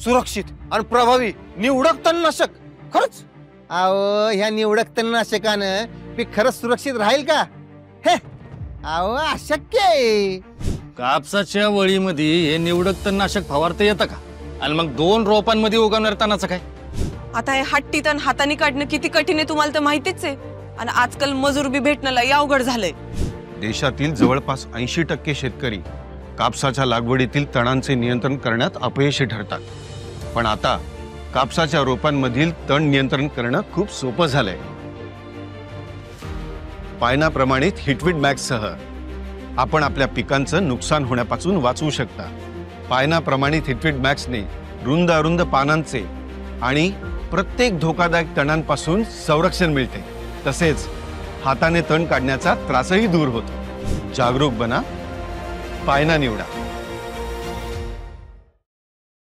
सुरक्षित आणि प्रभावी निवडक तणनाशक खरंच. अहो ह्या निवडक तणनाशकानं पीक खरंच सुरक्षित राहील का? हे अहो अशक्य आहे. कापसाच्या वळीमध्ये हे निवडक तणनाशक फवारता येतं का? आणि मग 2 रोपांमध्ये उगवणार तणाचं काय? आता हे हट्टी तण हाताने काढणं किती कठीण आहे तुम्हाला तर माहितीच आहे. आणि आजकाल मजूर बी भेटणं लय अवघड झालंय. देशातील जवळपास 80% शेतकरी कापसाच्या लागवडीतील तणांचे नियंत्रण करण्यात अपयशी ठरतात. पण आता कापसाच्या रोपांमधील तण नियंत्रण करणं खूप सोपं झालंय. पायना प्रमाणित हिटवीड मॅक्स सह आपण आपल्या पिकांचं नुकसान होण्यापासून वाचवू शकता. पायना प्रमाणित हिटवीड मॅक्सने रुंद अरुंद पानांचे आणि प्रत्येक धोकादायक तणांपासून संरक्षण मिळते. तसेच हाताने तण काढण्याचा त्रासही दूर होतो. जागरूक बना, पायना निवडा.